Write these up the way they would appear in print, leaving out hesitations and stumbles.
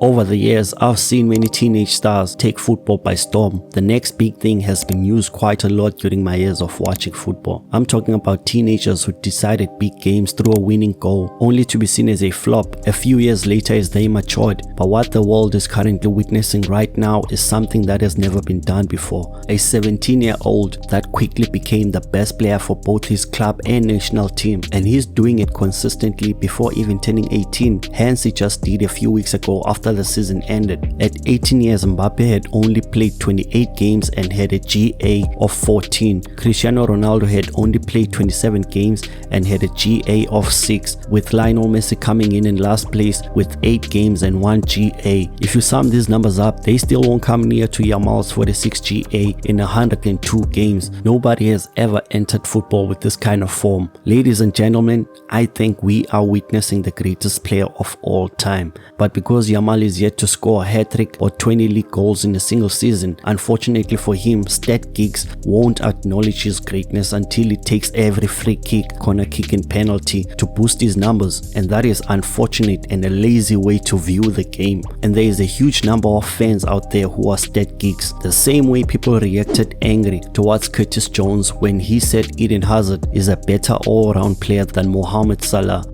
Over the years, I've seen many teenage stars take football by storm. The next big thing has been used quite a lot during my years of watching football. I'm talking about teenagers who decided big games through a winning goal, only to be seen as a flop a few years later as they matured. But what the world is currently witnessing right now is something that has never been done before. A 17-year-old that quickly became the best player for both his club and national team, and he's doing it consistently before even turning 18, hence he just did a few weeks ago after the season ended. At 18 years, Mbappe had only played 28 games and had a GA of 14. Cristiano Ronaldo had only played 27 games and had a GA of 6, with Lionel Messi coming in last place with 8 games and 1 GA. If you sum these numbers up, they still won't come near to Yamal's 46 GA in 102 games. Nobody has ever entered football with this kind of form. Ladies and gentlemen, I think we are witnessing the greatest player of all time. But because Yamal is yet to score a hat-trick or 20 league goals in a single season, unfortunately for him, stat geeks won't acknowledge his greatness until he takes every free kick, corner kick and penalty to boost his numbers, and that is unfortunate and a lazy way to view the game. And there is a huge number of fans out there who are stat geeks, the same way people reacted angry towards Curtis Jones when he said Eden Hazard is a better all-round player than Mohamed Salah.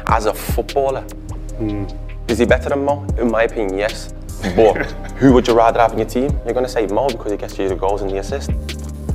As a footballer, is he better than Mo? In my opinion, yes. But who would you rather have in your team? You're going to say Mo because he gets you the goals and the assists.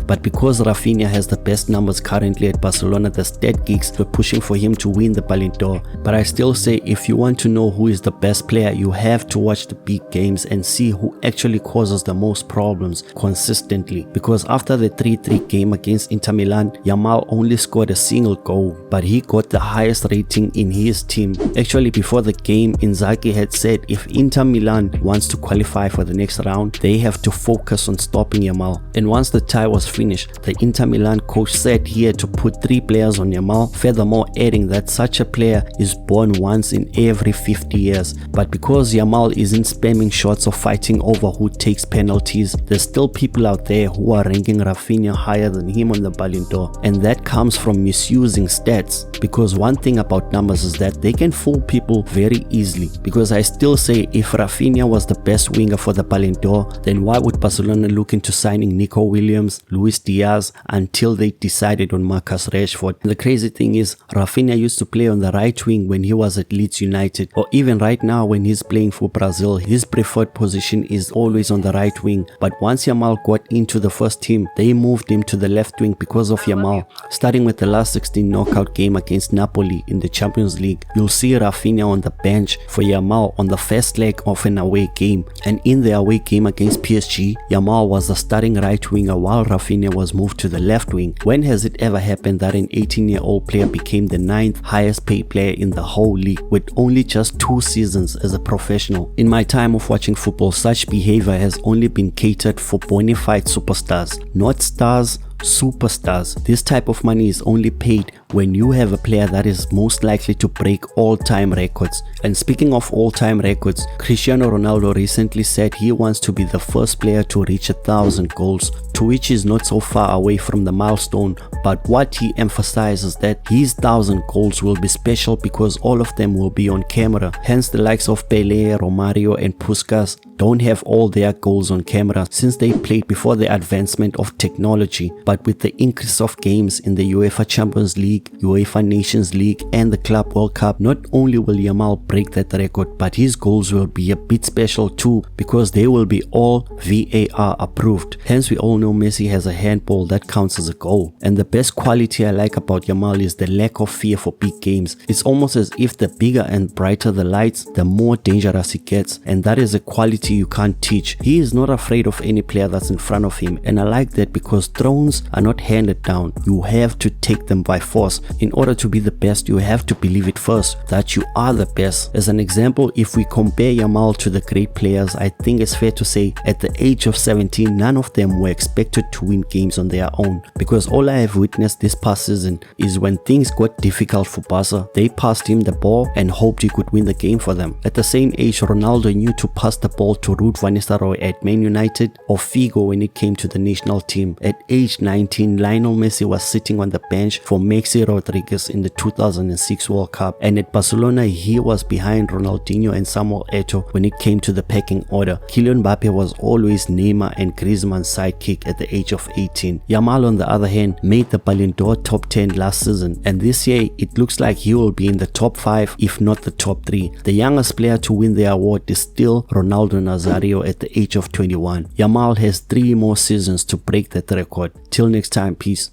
But because Raphinha has the best numbers currently at Barcelona, the stat geeks were pushing for him to win the Ballon d'Or. But I still say, if you want to know who is the best player, you have to watch the big games and see who actually causes the most problems consistently. Because after the 3-3 game against Inter Milan, Yamal only scored a single goal, but he got the highest rating in his team. Actually, before the game, Inzaghi had said if Inter Milan wants to qualify for the next round, they have to focus on stopping Yamal. And once the tie was finished, the Inter Milan coach said he had to put 3 players on Yamal, furthermore adding that such a player is born once in every 50 years. But because Yamal isn't spamming shots or fighting over who takes penalties, there's still people out there who are ranking Raphinha higher than him on the Ballon d'Or, and that comes from misusing stats. Because one thing about numbers is that they can fool people very easily. Because I still say, if Raphinha was the best winger for the Ballon d'Or, then why would Barcelona look into signing Nico Williams, Luis Diaz until they decided on Marcus Rashford? The crazy thing is, Raphinha used to play on the right wing when he was at Leeds United, or even right now when he's playing for Brazil, his preferred position is always on the right wing. But once Yamal got into the first team, they moved him to the left wing because of Yamal. Starting with the last 16 knockout game against Napoli in the Champions League, you'll see Raphinha on the bench for Yamal on the first leg of an away game, and in the away game against PSG, Yamal was the starting right winger while Raphinha was moved to the left wing. When has it ever happened that an 18-year-old player became the 9th highest paid player in the whole league with only just 2 seasons as a professional? In my time of watching football, such behavior has only been catered for bona fide superstars, not stars, superstars. This type of money is only paid when you have a player that is most likely to break all-time records. And speaking of all-time records, Cristiano Ronaldo recently said he wants to be the first player to reach 1,000 goals, to which is not so far away from the milestone. But what he emphasizes that his 1,000 goals will be special because all of them will be on camera. Hence the likes of Pelé, Romario and Puskas don't have all their goals on camera since they played before the advancement of technology. But with the increase of games in the UEFA Champions League, UEFA Nations League and the Club World Cup, not only will Yamal break that record, but his goals will be a bit special too, because they will be all VAR approved. Hence we all know Messi has a handball that counts as a goal. And the best quality I like about Yamal is the lack of fear for big games. It's almost as if the bigger and brighter the lights, the more dangerous he gets, and that is a quality you can't teach. He is not afraid of any player that's in front of him, and I like that because thrones are not handed down. You have to take them by force. In order to be the best, you have to believe it first, that you are the best. As an example, if we compare Yamal to the great players, I think it's fair to say at the age of 17, none of them were expected to win games on their own. Because all I have witnessed this past season is when things got difficult for Barca, they passed him the ball and hoped he could win the game for them. At the same age, Ronaldo knew to pass the ball to Ruud van Nistelrooy at Man United or Figo when it came to the national team. At age 19, Lionel Messi was sitting on the bench for Mexico Maxi Rodriguez in the 2006 World Cup, and at Barcelona he was behind Ronaldinho and Samuel Eto'o when it came to the pecking order. Kylian Mbappe was always Neymar and Griezmann's sidekick at the age of 18. Yamal, on the other hand, made the Ballon d'Or top 10 last season, and this year it looks like he will be in the top 5 if not the top 3. The youngest player to win the award is still Ronaldo Nazario at the age of 21. Yamal has 3 more seasons to break that record. Till next time, peace.